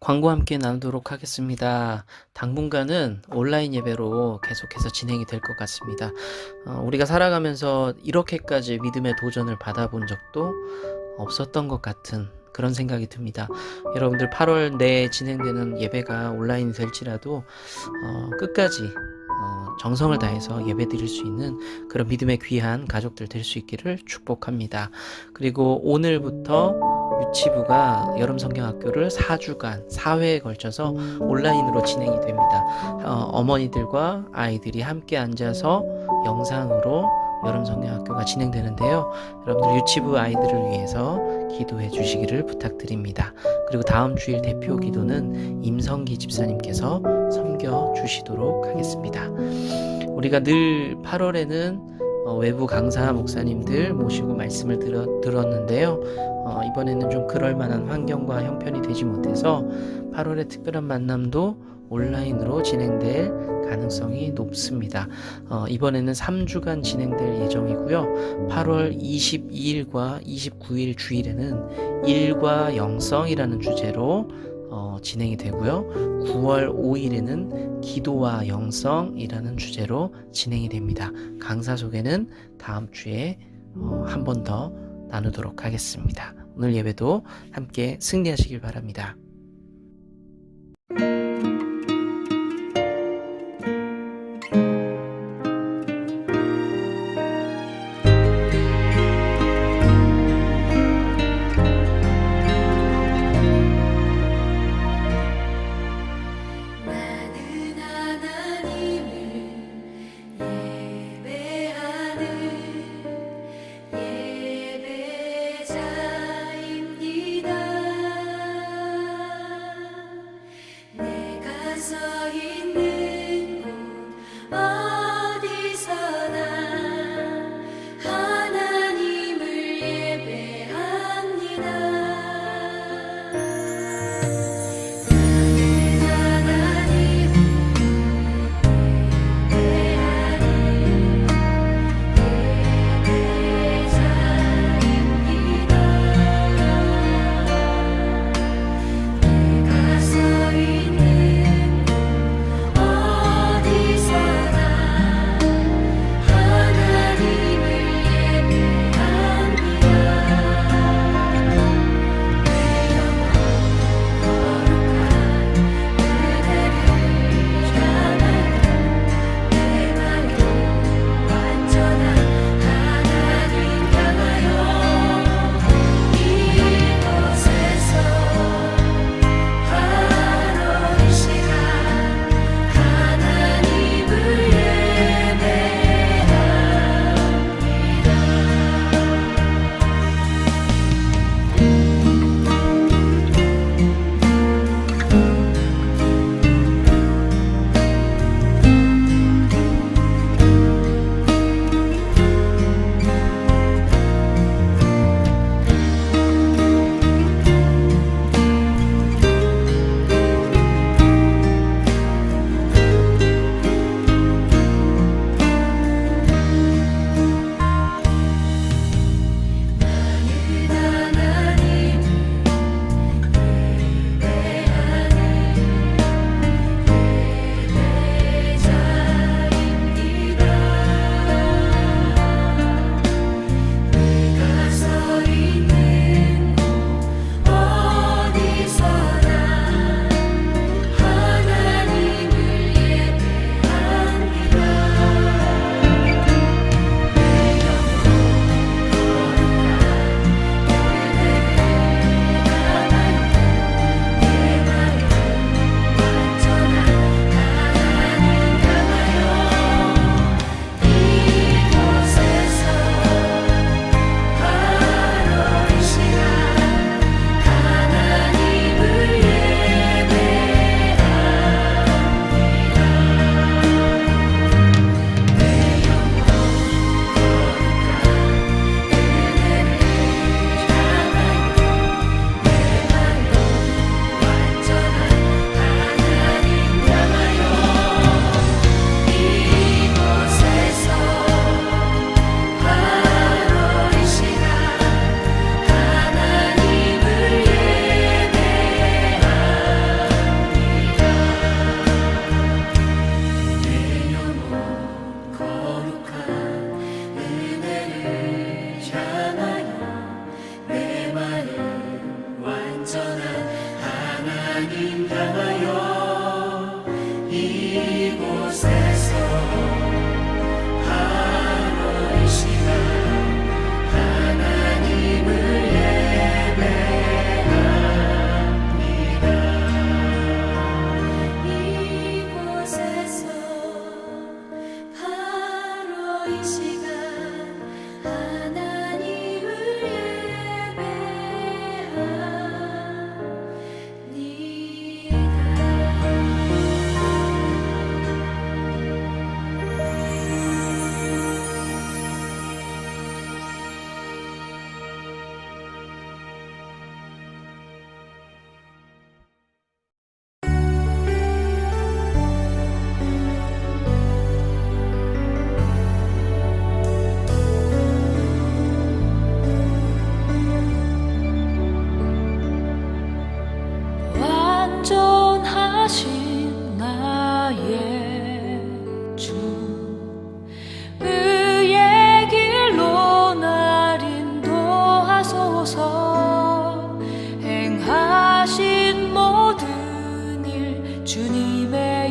광고 함께 나누도록 하겠습니다. 당분간은 온라인 예배로 계속해서 진행이 될 것 같습니다. 우리가 살아가면서 이렇게까지 믿음의 도전을 받아본 적도 없었던 것 같은 그런 생각이 듭니다. 여러분들 8월 내에 진행되는 예배가 온라인이 될지라도 끝까지 정성을 다해서 예배 드릴 수 있는 그런 믿음의 귀한 가족들 될 수 있기를 축복합니다. 그리고 오늘부터 유치부가 여름성경학교를 4주간 4회에 걸쳐서 온라인으로 진행이 됩니다. 어머니들과 아이들이 함께 앉아서 영상으로 여름성경학교가 진행되는데요. 여러분들 유치부 아이들을 위해서 기도해 주시기를 부탁드립니다. 그리고 다음 주일 대표 기도는 임성기 집사님께서 섬겨 주시도록 하겠습니다. 우리가 늘 8월에는 외부 강사 목사님들 모시고 말씀을 들었는데요. 이번에는 좀 그럴 만한 환경과 형편이 되지 못해서 8월의 특별한 만남도 온라인으로 진행될 가능성이 높습니다. 이번에는 3주간 진행될 예정이고요. 8월 22일과 29일 주일에는 일과 영성이라는 주제로 진행이 되고요. 9월 5일에는 기도와 영성이라는 주제로 진행이 됩니다. 강사 소개는 다음 주에 한 번 더 나누도록 하겠습니다. 오늘 예배도 함께 승리하시길 바랍니다. 나는 하나님을 예배하는 예배자입니다. 내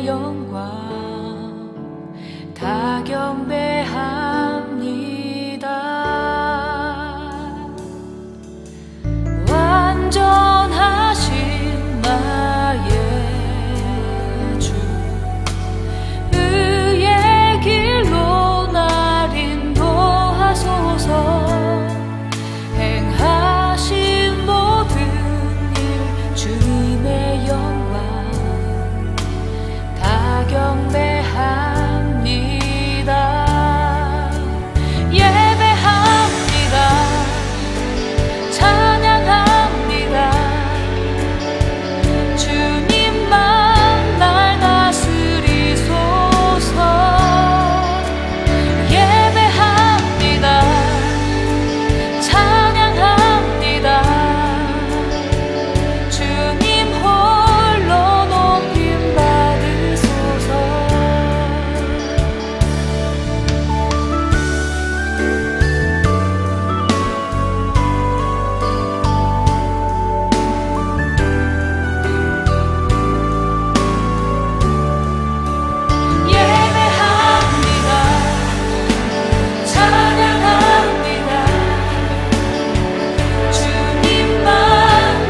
주님의 영광 다 경배합니다. 완전하신 나의 주 의의 길로 날 인도하소서. 행하신 모든 일 주님의 영광 다 경배합니다. 예배합니다. 찬양합니다. 주님만 날 다스리소서. 예배합니다. 찬양합니다. 주님 홀로 높임 받으소서. 예배합니다. 찬양합니다. 주님만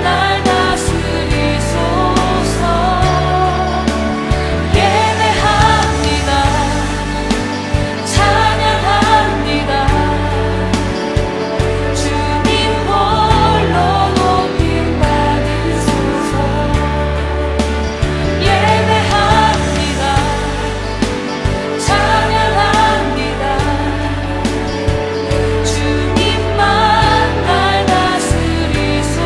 날 다스리소서. 예배합니다. 찬양합니다. 주님 홀로 높임 받으소서. 예배합니다. 찬양합니다. 주님만 날 다스리소서.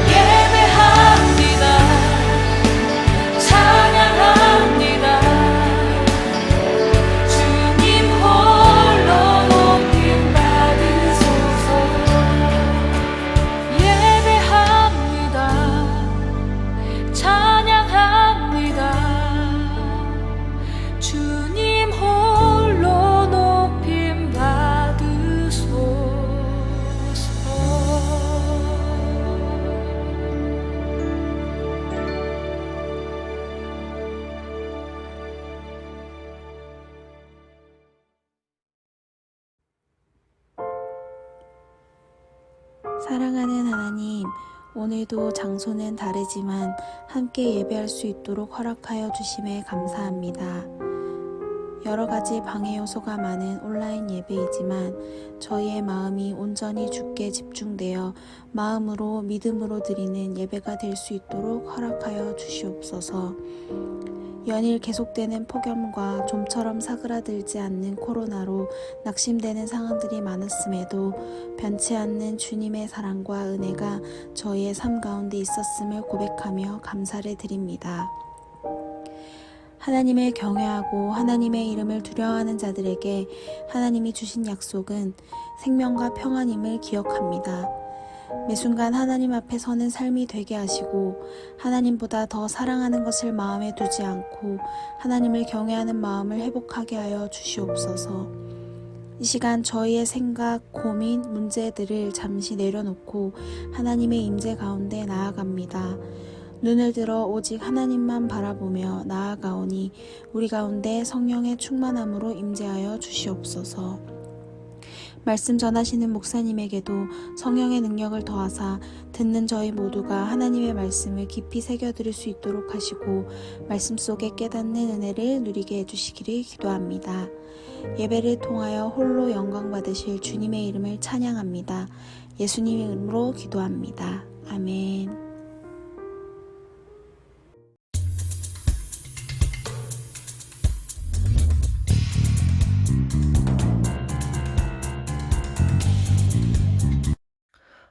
예배합니다. 찬양합니다. 주님 홀로 높임 받으소서. 예배합니다. 찬양합니다. 주님 홀로 높임 받으소서. 사랑하는 하나님, 오늘도 장소는 다르지만 함께 예배할 수 있도록 허락하여 주심에 감사합니다. 여러 가지 방해 요소가 많은 온라인 예배이지만 저희의 마음이 온전히 주께 집중되어 마음으로 믿음으로 드리는 예배가 될 수 있도록 허락하여 주시옵소서. 연일 계속되는 폭염과 좀처럼 사그라들지 않는 코로나로 낙심되는 상황들이 많았음에도 변치 않는 주님의 사랑과 은혜가 저희의 삶 가운데 있었음을 고백하며 감사를 드립니다. 하나님을 경외하고 하나님의 이름을 두려워하는 자들에게 하나님이 주신 약속은 생명과 평안임을 기억합니다. 매 순간 하나님 앞에 서는 삶이 되게 하시고 하나님보다 더 사랑하는 것을 마음에 두지 않고 하나님을 경외하는 마음을 회복하게 하여 주시옵소서. 이 시간 저희의 생각, 고민, 문제들을 잠시 내려놓고 하나님의 임재 가운데 나아갑니다. 눈을 들어 오직 하나님만 바라보며 나아가오니 우리 가운데 성령의 충만함으로 임재하여 주시옵소서. 말씀 전하시는 목사님에게도 성령의 능력을 더하사 듣는 저희 모두가 하나님의 말씀을 깊이 새겨들을 수 있도록 하시고 말씀 속에 깨닫는 은혜를 누리게 해주시기를 기도합니다. 예배를 통하여 홀로 영광 받으실 주님의 이름을 찬양합니다. 예수님의 이름으로 기도합니다. 아멘.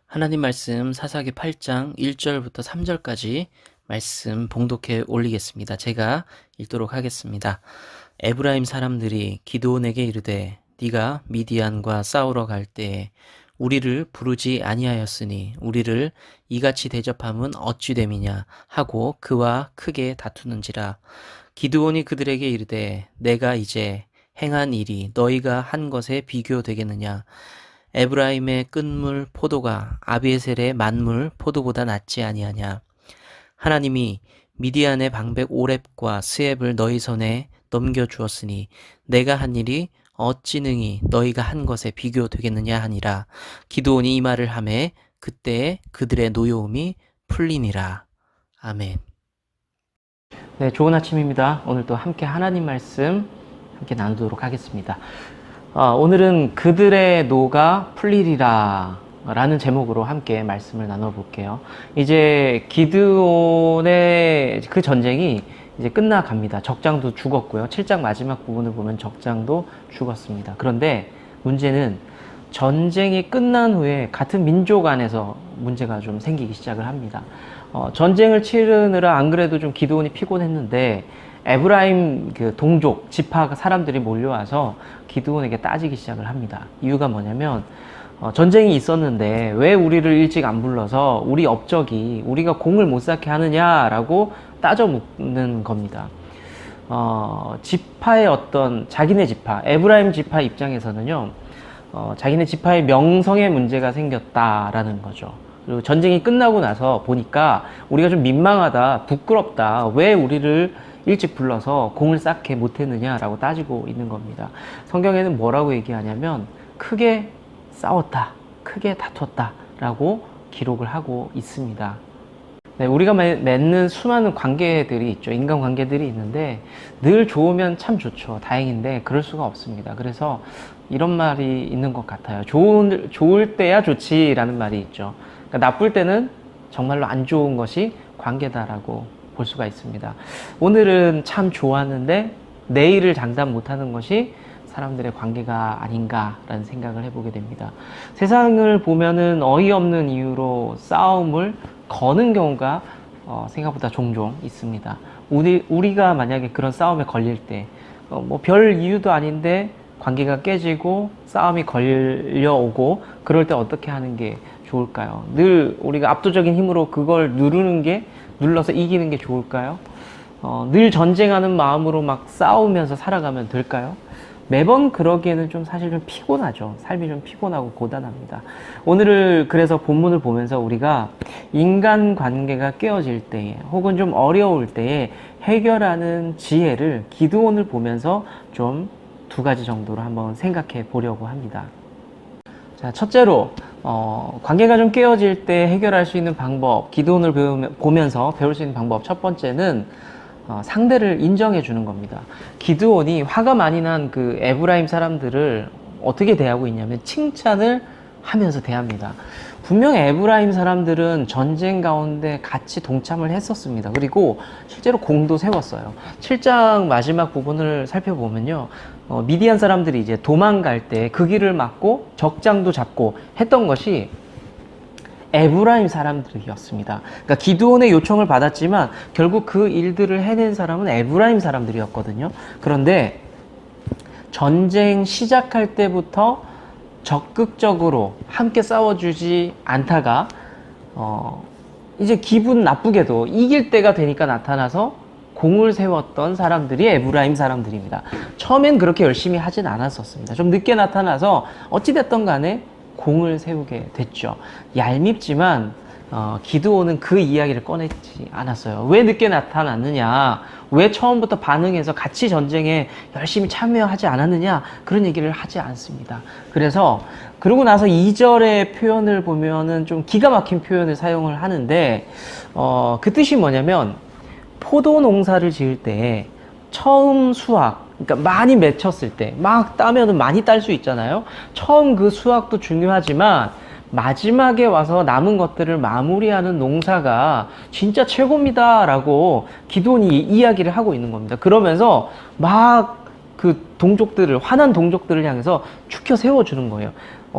하나님 말씀 사사기 8장 1절부터 3절까지 말씀 봉독해 올리겠습니다. 제가 읽도록 하겠습니다. 에브라임 사람들이 기드온에게 이르되 네가 미디안과 싸우러 갈 때에 우리를 부르지 아니하였으니 우리를 이같이 대접함은 어찌 됨이냐 하고 그와 크게 다투는지라. 기드온이 그들에게 이르되 내가 이제 행한 일이 너희가 한 것에 비교되겠느냐. 에브라임의 끈물 포도가 아비에셀의 만물 포도보다 낫지 아니하냐. 하나님이 미디안의 방백 오렙과 스앱을 너희 손에 넘겨주었으니 내가 한 일이 어찌 능히 너희가 한 것에 비교되겠느냐 하니라. 기드온이 이 말을 하매 그때에 그들의 노여움이 풀리니라. 아멘. 네, 좋은 아침입니다. 오늘 또 함께 하나님 말씀 함께 나누도록 하겠습니다. 오늘은 그들의 노가 풀리리라 라는 제목으로 함께 말씀을 나눠볼게요. 이제 기드온의 그 전쟁이 이제 끝나갑니다. 적장도 죽었고요. 7장 마지막 부분을 보면 적장도 죽었습니다. 그런데 문제는 전쟁이 끝난 후에 같은 민족 안에서 문제가 좀 생기기 시작을 합니다. 전쟁을 치르느라 안 그래도 좀 기드온이 피곤했는데 에브라임 그 동족 지파 사람들이 몰려와서 기드온에게 따지기 시작을 합니다. 이유가 뭐냐면 전쟁이 있었는데 왜 우리를 일찍 안 불러서 우리 업적이 우리가 공을 못 쌓게 하느냐라고 따져 묻는 겁니다. 지파의 어떤 자기네 지파 에브라임 지파 입장에서는요, 자기네 지파의 명성에 문제가 생겼다라는 거죠. 그리고 전쟁이 끝나고 나서 보니까 우리가 좀 민망하다, 부끄럽다, 왜 우리를 일찍 불러서 공을 쌓게 못했느냐라고 따지고 있는 겁니다. 성경에는 뭐라고 얘기하냐면 크게 싸웠다, 크게 다퉜다 라고 기록을 하고 있습니다. 네, 우리가 맺는 수많은 관계들이 있죠. 인간관계들이 있는데 늘 좋으면 참 좋죠. 다행인데 그럴 수가 없습니다. 그래서 이런 말이 있는 것 같아요. 좋을 때야 좋지라는 말이 있죠. 그러니까 나쁠 때는 정말로 안 좋은 것이 관계다라고 볼 수가 있습니다. 오늘은 참 좋았는데 내일을 장담 못하는 것이 사람들의 관계가 아닌가라는 생각을 해보게 됩니다. 세상을 보면은 어이없는 이유로 싸움을 거는 경우가 생각보다 종종 있습니다. 우리가 만약에 그런 싸움에 걸릴 때 뭐 별 이유도 아닌데 관계가 깨지고 싸움이 걸려오고 그럴 때 어떻게 하는 게 좋을까요? 늘 우리가 압도적인 힘으로 그걸 눌러서 이기는 게 좋을까요? 늘 전쟁하는 마음으로 막 싸우면서 살아가면 될까요? 매번 그러기에는 사실 좀 피곤하죠. 삶이 좀 피곤하고 고단합니다. 오늘을 그래서 본문을 보면서 우리가 인간관계가 깨어질 때에 혹은 좀 어려울 때에 해결하는 지혜를 기드온을 보면서 좀 2가지 정도로 한번 생각해 보려고 합니다. 자, 첫째로 관계가 좀 깨어질 때 해결할 수 있는 방법, 기드온을 보면서 배울 수 있는 방법 첫 번째는 상대를 인정해 주는 겁니다. 기드온이 화가 많이 난 그 에브라임 사람들을 어떻게 대하고 있냐면 칭찬을 하면서 대합니다. 분명 에브라임 사람들은 전쟁 가운데 같이 동참을 했었습니다. 그리고 실제로 공도 세웠어요. 7장 마지막 부분을 살펴보면요, 미디안 사람들이 이제 도망갈 때 그 길을 막고 적장도 잡고 했던 것이 에브라임 사람들이었습니다. 그러니까 기드온의 요청을 받았지만 결국 그 일들을 해낸 사람은 에브라임 사람들이었거든요. 그런데 전쟁 시작할 때부터 적극적으로 함께 싸워주지 않다가 이제 기분 나쁘게도 이길 때가 되니까 나타나서 공을 세웠던 사람들이 에브라임 사람들입니다. 처음엔 그렇게 열심히 하진 않았었습니다. 좀 늦게 나타나서 어찌됐든 간에 공을 세우게 됐죠. 얄밉지만 기드온은 그 이야기를 꺼내지 않았어요. 왜 늦게 나타났느냐, 왜 처음부터 반응해서 같이 전쟁에 열심히 참여하지 않았느냐, 그런 얘기를 하지 않습니다. 그래서 그러고 나서 2절의 표현을 보면은 좀 기가 막힌 표현을 사용을 하는데 그 뜻이 뭐냐면 포도 농사를 지을 때 처음 수확, 그러니까 많이 맺혔을 때 막 따면은 많이 딸 수 있잖아요. 처음 그 수확도 중요하지만 마지막에 와서 남은 것들을 마무리하는 농사가 진짜 최고입니다 라고 기드온이 이야기를 하고 있는 겁니다. 그러면서 막 그 동족들을, 화난 동족들을 향해서 추켜 세워주는 거예요.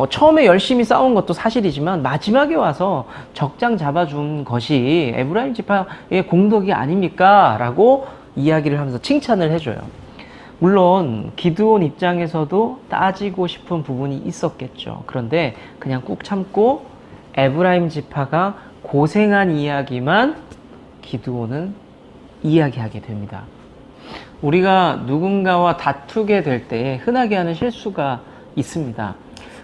처음에 열심히 싸운 것도 사실이지만 마지막에 와서 적장 잡아준 것이 에브라임 지파의 공덕이 아닙니까? 라고 이야기를 하면서 칭찬을 해줘요. 물론 기드온 입장에서도 따지고 싶은 부분이 있었겠죠. 그런데 그냥 꾹 참고 에브라임 지파가 고생한 이야기만 기드온은 이야기하게 됩니다. 우리가 누군가와 다투게 될 때 흔하게 하는 실수가 있습니다.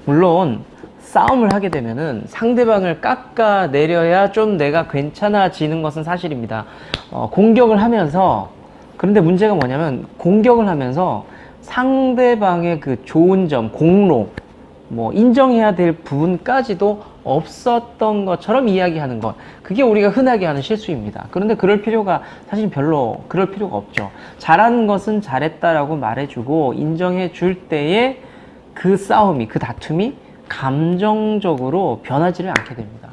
물론 싸움을 하게 되면은 상대방을 깎아내려야 좀 내가 괜찮아지는 것은 사실입니다. 공격을 하면서, 그런데 문제가 뭐냐면 공격을 하면서 상대방의 그 좋은 점, 공로, 뭐 인정해야 될 부분까지도 없었던 것처럼 이야기하는 것, 그게 우리가 흔하게 하는 실수입니다. 그런데 그럴 필요가 사실 별로 그럴 필요가 없죠. 잘하는 것은 잘했다라고 말해주고 인정해 줄 때에 그 싸움이, 그 다툼이 감정적으로 변하지를 않게 됩니다.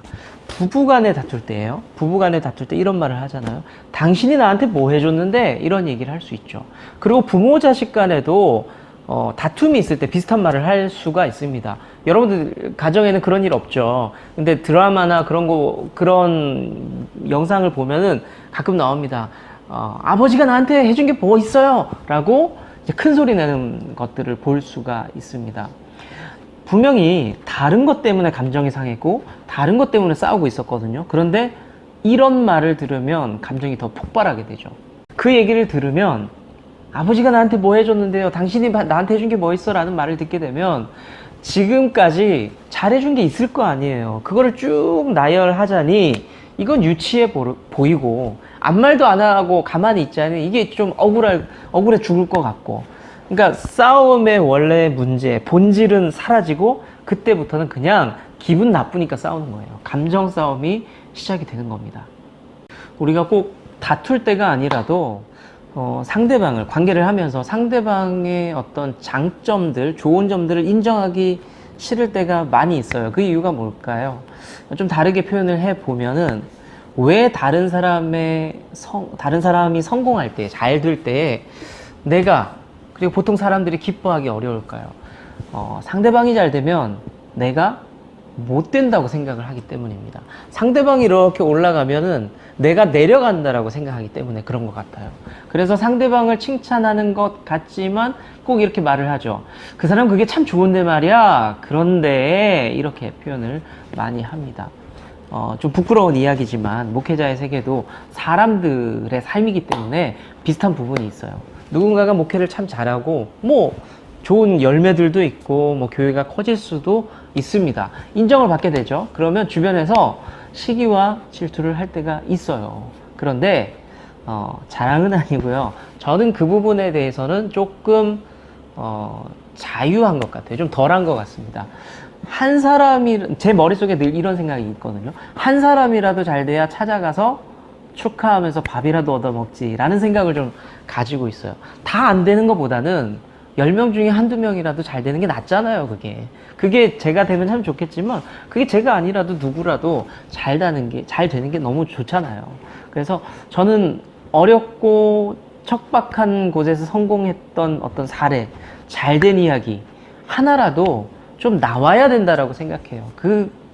부부간에 다툴 때예요. 부부간에 다툴 때 이런 말을 하잖아요. 당신이 나한테 뭐 해줬는데, 이런 얘기를 할 수 있죠. 그리고 부모 자식 간에도 다툼이 있을 때 비슷한 말을 할 수가 있습니다. 여러분들 가정에는 그런 일 없죠. 근데 드라마나 그런 영상을 보면은 가끔 나옵니다. 아버지가 나한테 해준 게 뭐 있어요? 라고 이제 큰 소리 내는 것들을 볼 수가 있습니다. 분명히 다른 것 때문에 감정이 상했고 다른 것 때문에 싸우고 있었거든요. 그런데 이런 말을 들으면 감정이 더 폭발하게 되죠. 그 얘기를 들으면 아버지가 나한테 뭐 해줬는데요, 당신이 나한테 해준 게 뭐 있어? 라는 말을 듣게 되면 지금까지 잘해준 게 있을 거 아니에요. 그거를 쭉 나열하자니 이건 유치해 보이고 아무 말도 안 하고 가만히 있자니 이게 좀 억울해 죽을 것 같고, 그러니까 싸움의 원래 문제, 본질은 사라지고 그때부터는 그냥 기분 나쁘니까 싸우는 거예요. 감정 싸움이 시작이 되는 겁니다. 우리가 꼭 다툴 때가 아니라도 상대방을, 관계를 하면서 상대방의 어떤 장점들, 좋은 점들을 인정하기 싫을 때가 많이 있어요. 그 이유가 뭘까요? 좀 다르게 표현을 해보면은, 왜 다른 사람이 성공할 때, 잘 될 때에 내가, 그리고 보통 사람들이 기뻐하기 어려울까요? 상대방이 잘 되면 내가 못 된다고 생각을 하기 때문입니다. 상대방이 이렇게 올라가면은 내가 내려간다라고 생각하기 때문에 그런 것 같아요. 그래서 상대방을 칭찬하는 것 같지만 꼭 이렇게 말을 하죠. 그 사람 그게 참 좋은데 말이야. 그런데 이렇게 표현을 많이 합니다. 좀 부끄러운 이야기지만 목회자의 세계도 사람들의 삶이기 때문에 비슷한 부분이 있어요. 누군가가 목회를 참 잘하고 뭐 좋은 열매들도 있고 뭐 교회가 커질 수도 있습니다. 인정을 받게 되죠. 그러면 주변에서 시기와 질투를 할 때가 있어요. 그런데 자랑은 아니고요. 저는 그 부분에 대해서는 조금 자유한 것 같아요. 좀 덜한 것 같습니다. 한 사람이, 제 머릿속에 늘 이런 생각이 있거든요. 한 사람이라도 잘 돼야 찾아가서 축하하면서 밥이라도 얻어 먹지라는 생각을 좀 가지고 있어요. 다 안 되는 것보다는 10명 중에 한두 명이라도 잘 되는 게 낫잖아요. 그게 제가 되면 참 좋겠지만 그게 제가 아니라도 누구라도 잘 되는 게 너무 좋잖아요. 그래서 저는 어렵고 척박한 곳에서 성공했던 어떤 사례, 잘된 이야기 하나라도 좀 나와야 된다라고 생각해요.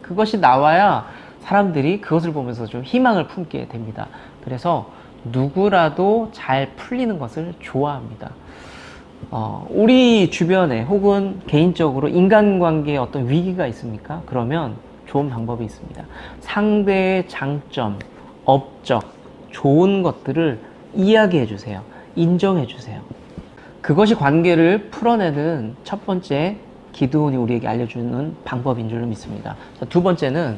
그것이 나와야 사람들이 그것을 보면서 좀 희망을 품게 됩니다. 그래서 누구라도 잘 풀리는 것을 좋아합니다. 우리 주변에 혹은 개인적으로 인간관계에 어떤 위기가 있습니까? 그러면 좋은 방법이 있습니다. 상대의 장점, 업적, 좋은 것들을 이야기해 주세요. 인정해 주세요. 그것이 관계를 풀어내는 첫 번째 기드온이 우리에게 알려주는 방법인 줄로 믿습니다. 두 번째는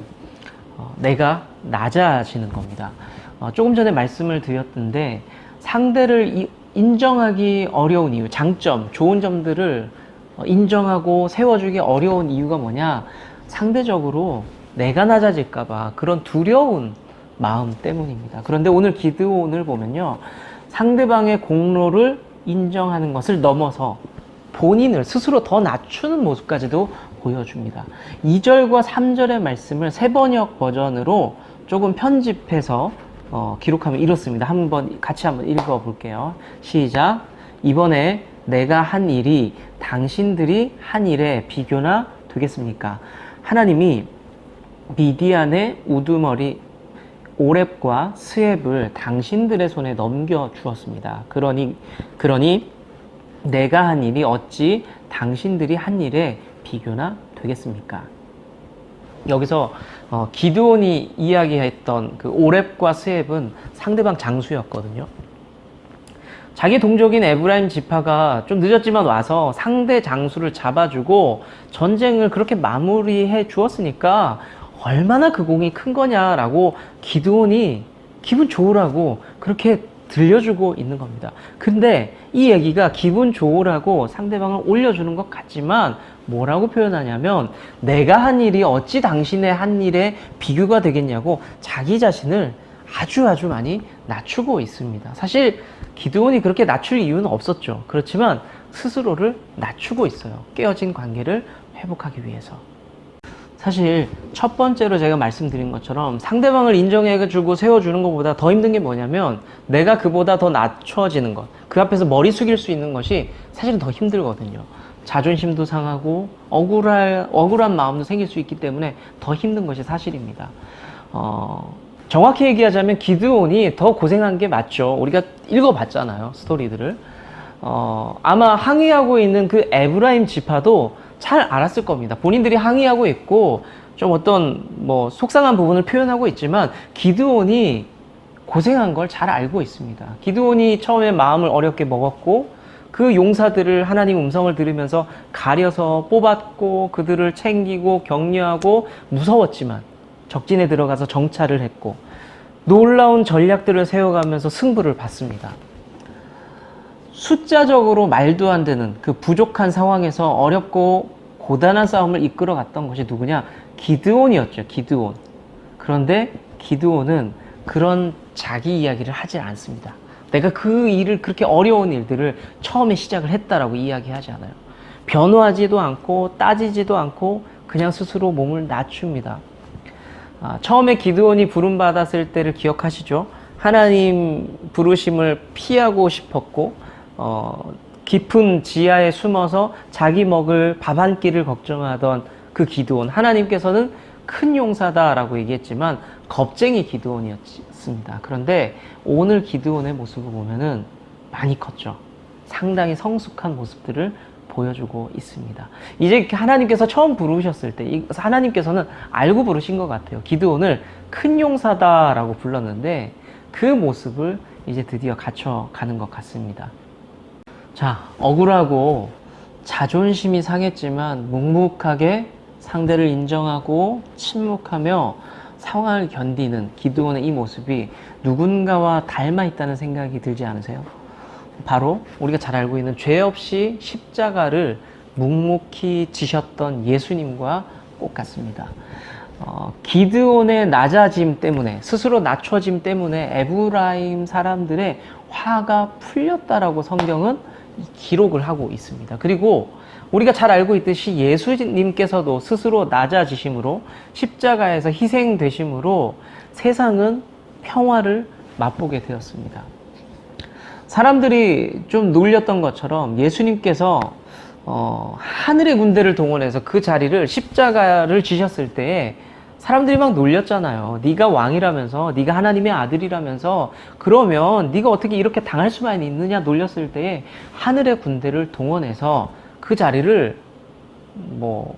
내가 낮아지는 겁니다. 조금 전에 말씀을 드렸던데 상대를 인정하기 어려운 이유, 장점, 좋은 점들을 인정하고 세워주기 어려운 이유가 뭐냐? 상대적으로 내가 낮아질까봐 그런 두려운 마음 때문입니다. 그런데 오늘 기드온을 보면요, 상대방의 공로를 인정하는 것을 넘어서 본인을 스스로 더 낮추는 모습까지도 보여줍니다. 2절과 3절의 말씀을 세번역 버전으로 조금 편집해서 기록하면 이렇습니다. 같이 한번 읽어볼게요. 시작. 이번에 내가 한 일이 당신들이 한 일에 비교나 되겠습니까? 하나님이 미디안의 우두머리 오렙과 스웹을 당신들의 손에 넘겨 주었습니다. 그러니 내가 한 일이 어찌 당신들이 한 일에 비교나 되겠습니까? 여기서 기드온이 이야기했던 그 오렙과 스웹은 상대방 장수였거든요. 자기 동족인 에브라임 지파가 좀 늦었지만 와서 상대 장수를 잡아주고 전쟁을 그렇게 마무리해 주었으니까 얼마나 그 공이 큰 거냐라고 기드온이 기분 좋으라고 그렇게 들려주고 있는 겁니다. 근데 이 얘기가 기분 좋으라고 상대방을 올려주는 것 같지만 뭐라고 표현하냐면 내가 한 일이 어찌 당신의 한 일에 비교가 되겠냐고 자기 자신을 아주 많이 낮추고 있습니다. 사실 기드온이 그렇게 낮출 이유는 없었죠. 그렇지만 스스로를 낮추고 있어요. 깨어진 관계를 회복하기 위해서. 사실 첫 번째로 제가 말씀드린 것처럼 상대방을 인정해주고 세워주는 것보다 더 힘든 게 뭐냐면 내가 그보다 더 낮춰지는 것, 그 앞에서 머리 숙일 수 있는 것이 사실은 더 힘들거든요. 자존심도 상하고 억울한 마음도 생길 수 있기 때문에 더 힘든 것이 사실입니다. 정확히 얘기하자면 기드온이 더 고생한 게 맞죠. 우리가 읽어봤잖아요, 스토리들을. 아마 항의하고 있는 그 에브라임 지파도 잘 알았을 겁니다. 본인들이 항의하고 있고 좀 어떤 뭐 속상한 부분을 표현하고 있지만 기드온이 고생한 걸 잘 알고 있습니다. 기드온이 처음에 마음을 어렵게 먹었고 그 용사들을 하나님 음성을 들으면서 가려서 뽑았고 그들을 챙기고 격려하고 무서웠지만 적진에 들어가서 정찰을 했고 놀라운 전략들을 세워가면서 승부를 봤습니다. 숫자적으로 말도 안 되는 그 부족한 상황에서 어렵고 고단한 싸움을 이끌어 갔던 것이 누구냐? 기드온이었죠. 기드온. 그런데 기드온은 그런 자기 이야기를 하지 않습니다. 내가 그 일을 그렇게 어려운 일들을 처음에 시작을 했다라고 이야기하지 않아요. 변호하지도 않고 따지지도 않고 그냥 스스로 몸을 낮춥니다. 처음에 기드온이 부름받았을 때를 기억하시죠? 하나님 부르심을 피하고 싶었고 깊은 지하에 숨어서 자기 먹을 밥 한 끼를 걱정하던 그 기드온, 하나님께서는 큰 용사다라고 얘기했지만 겁쟁이 기드온이었습니다. 그런데 오늘 기드온의 모습을 보면은 많이 컸죠. 상당히 성숙한 모습들을 보여주고 있습니다. 이제 하나님께서 처음 부르셨을 때 하나님께서는 알고 부르신 것 같아요. 기드온을 큰 용사다라고 불렀는데 그 모습을 이제 드디어 갖춰가는 것 같습니다. 자, 억울하고 자존심이 상했지만 묵묵하게 상대를 인정하고 침묵하며 상황을 견디는 기드온의 이 모습이 누군가와 닮아 있다는 생각이 들지 않으세요? 바로 우리가 잘 알고 있는 죄 없이 십자가를 묵묵히 지셨던 예수님과 꼭 같습니다. 기드온의 낮아짐 때문에, 스스로 낮춰짐 때문에 에브라임 사람들의 화가 풀렸다라고 성경은 기록을 하고 있습니다. 그리고 우리가 잘 알고 있듯이 예수님께서도 스스로 낮아지심으로 십자가에서 희생되심으로 세상은 평화를 맛보게 되었습니다. 사람들이 좀 놀렸던 것처럼 예수님께서 하늘의 군대를 동원해서 그 자리를 십자가를 지셨을 때에 사람들이 막 놀렸잖아요. 네가 왕이라면서, 네가 하나님의 아들이라면서, 그러면 네가 어떻게 이렇게 당할 수만 있느냐 놀렸을 때에 하늘의 군대를 동원해서 그 자리를 뭐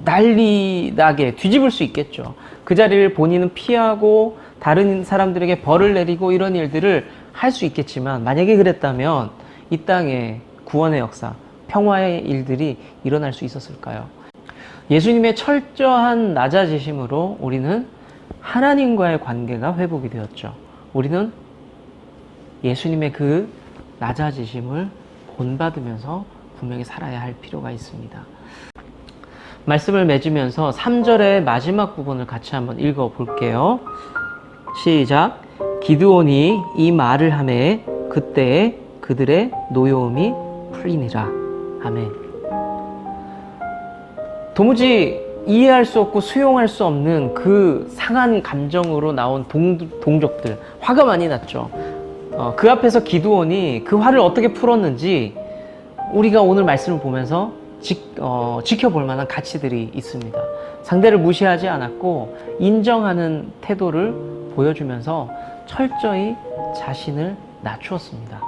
난리 나게 뒤집을 수 있겠죠. 그 자리를 본인은 피하고 다른 사람들에게 벌을 내리고 이런 일들을 할 수 있겠지만, 만약에 그랬다면 이 땅에 구원의 역사, 평화의 일들이 일어날 수 있었을까요? 예수님의 철저한 낮아지심으로 우리는 하나님과의 관계가 회복이 되었죠. 우리는 예수님의 그 낮아지심을 본받으면서 분명히 살아야 할 필요가 있습니다. 말씀을 맺으면서 3절의 마지막 부분을 같이 한번 읽어 볼게요. 시작. 기드온이 이 말을 하매 그때에 그들의 노여움이 풀리니라. 아멘. 도무지 이해할 수 없고 수용할 수 없는 그 상한 감정으로 나온 동족들, 화가 많이 났죠. 그 앞에서 기드온이 그 화를 어떻게 풀었는지 우리가 오늘 말씀을 보면서 지켜볼 만한 가치들이 있습니다. 상대를 무시하지 않았고 인정하는 태도를 보여주면서 철저히 자신을 낮추었습니다.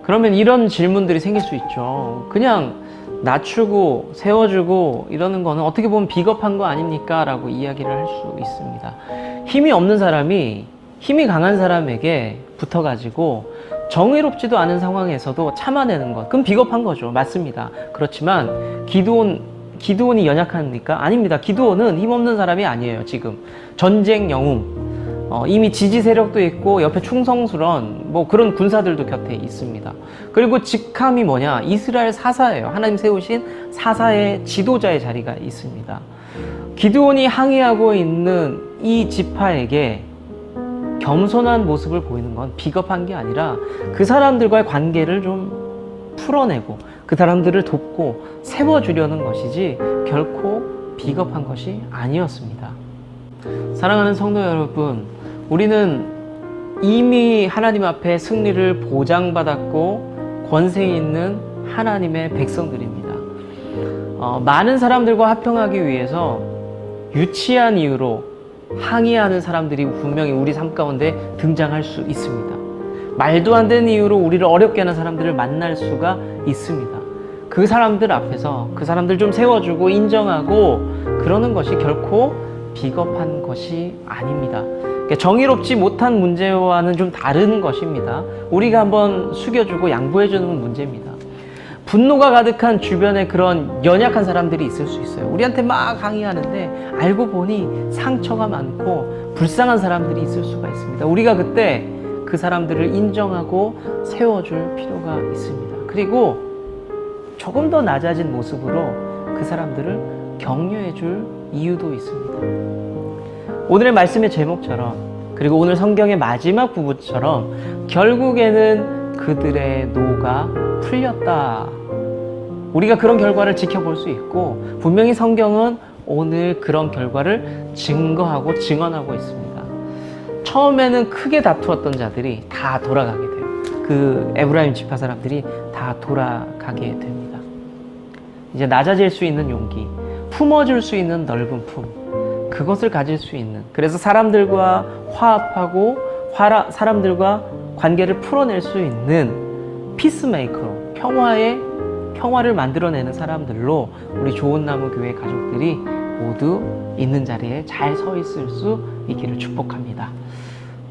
그러면 이런 질문들이 생길 수 있죠. 그냥 낮추고 세워주고 이러는 거는 어떻게 보면 비겁한 거 아닙니까? 라고 이야기를 할 수 있습니다. 힘이 없는 사람이 힘이 강한 사람에게 붙어가지고 정의롭지도 않은 상황에서도 참아내는 것, 그건 비겁한 거죠. 맞습니다. 그렇지만 기드온이 연약합니까? 아닙니다. 기드온은 힘없는 사람이 아니에요. 지금 전쟁 영웅, 이미 지지 세력도 있고 옆에 충성스러운 뭐 그런 군사들도 곁에 있습니다. 그리고 직함이 뭐냐? 이스라엘 사사예요. 하나님 세우신 사사의 지도자의 자리가 있습니다. 기드온이 항의하고 있는 이 지파에게 겸손한 모습을 보이는 건 비겁한 게 아니라 그 사람들과의 관계를 좀 풀어내고 그 사람들을 돕고 세워주려는 것이지 결코 비겁한 것이 아니었습니다. 사랑하는 성도 여러분, 우리는 이미 하나님 앞에 승리를 보장받았고 권세 있는 하나님의 백성들입니다. 많은 사람들과 화평하기 위해서 유치한 이유로 항의하는 사람들이 분명히 우리 삶 가운데 등장할 수 있습니다. 말도 안 되는 이유로 우리를 어렵게 하는 사람들을 만날 수가 있습니다. 그 사람들 앞에서 그 사람들 좀 세워주고 인정하고 그러는 것이 결코 비겁한 것이 아닙니다. 정의롭지 못한 문제와는 좀 다른 것입니다. 우리가 한번 숙여주고 양보해주는 문제입니다. 분노가 가득한 주변에 그런 연약한 사람들이 있을 수 있어요. 우리한테 막 항의하는데 알고 보니 상처가 많고 불쌍한 사람들이 있을 수가 있습니다. 우리가 그때 그 사람들을 인정하고 세워줄 필요가 있습니다. 그리고 조금 더 낮아진 모습으로 그 사람들을 격려해줄 이유도 있습니다. 오늘의 말씀의 제목처럼, 그리고 오늘 성경의 마지막 부분처럼 결국에는 그들의 노가 풀렸다. 우리가 그런 결과를 지켜볼 수 있고 분명히 성경은 오늘 그런 결과를 증거하고 증언하고 있습니다. 처음에는 크게 다투었던 자들이 다 돌아가게 돼요. 그 에브라임 지파 사람들이 다 돌아가게 됩니다. 이제 낮아질 수 있는 용기, 품어줄 수 있는 넓은 품, 그것을 가질 수 있는, 그래서 사람들과 화합하고 사람들과 관계를 풀어낼 수 있는 피스메이커로 평화를 만들어내는 사람들로 우리 좋은 나무 교회 가족들이 모두 있는 자리에 잘 서 있을 수 있기를 축복합니다.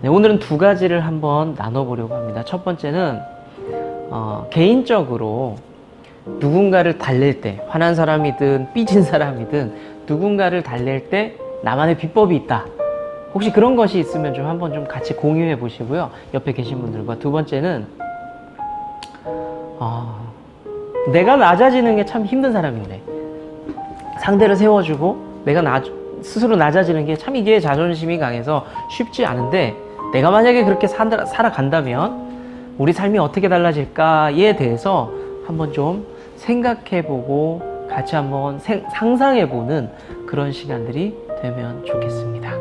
네, 오늘은 두 가지를 한번 나눠보려고 합니다. 첫 번째는 개인적으로 누군가를 달랠 때, 화난 사람이든 삐진 사람이든 누군가를 달랠 때 나만의 비법이 있다. 혹시 그런 것이 있으면 좀 한번 좀 같이 공유해 보시고요. 옆에 계신 분들과. 두 번째는 내가 낮아지는 게 참 힘든 사람인데 상대를 세워주고 내가 스스로 낮아지는 게 참 이게 자존심이 강해서 쉽지 않은데 내가 만약에 그렇게 살아간다면 우리 삶이 어떻게 달라질까에 대해서 한번 좀 생각해보고 같이 한번 상상해보는 그런 시간들이 되면 좋겠습니다.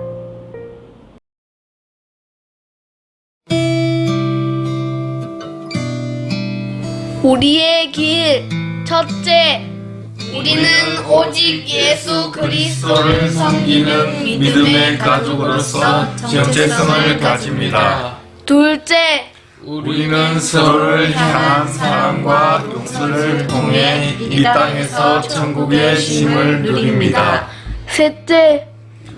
우리의 길 첫째, 우리는 오직 예수 그리스도를 섬기는 믿음의 가족으로서 정체성을 가집니다. 둘째, 우리는 서로를 향한 사랑과 용서를 통해 이 땅에서 천국의 쉼을 누립니다. 셋째,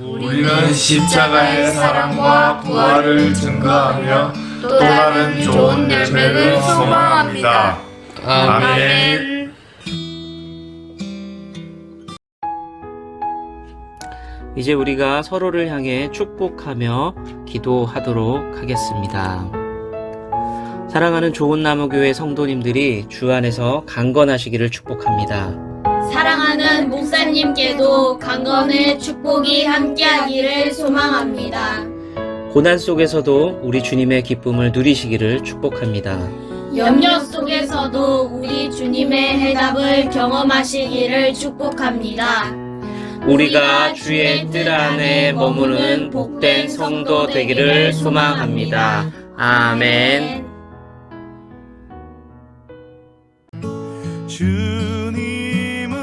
우리는 십자가의 사랑과 부활을 증거하며 또 다른 좋은 열매를 소망합니다. 아멘. 이제 우리가 서로를 향해 축복하며 기도하도록 하겠습니다. 사랑하는 좋은 나무 교회 성도님들이 주 안에서 강건하시기를 축복합니다. 사랑하는 목사님께도 강건의 축복이 함께하기를 소망합니다. 고난 속에서도 우리 주님의 기쁨을 누리시기를 축복합니다. 염려 속에서도 우리 주님의 해답을 경험하시기를 축복합니다. 우리가 주의 뜰 안에 머무는 복된 성도 되기를 소망합니다. 아멘. 주님은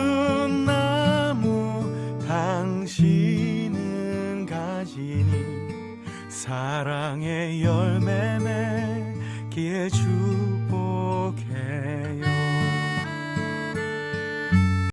나무, 당신은 가지니 사랑의 열매 맺기에 주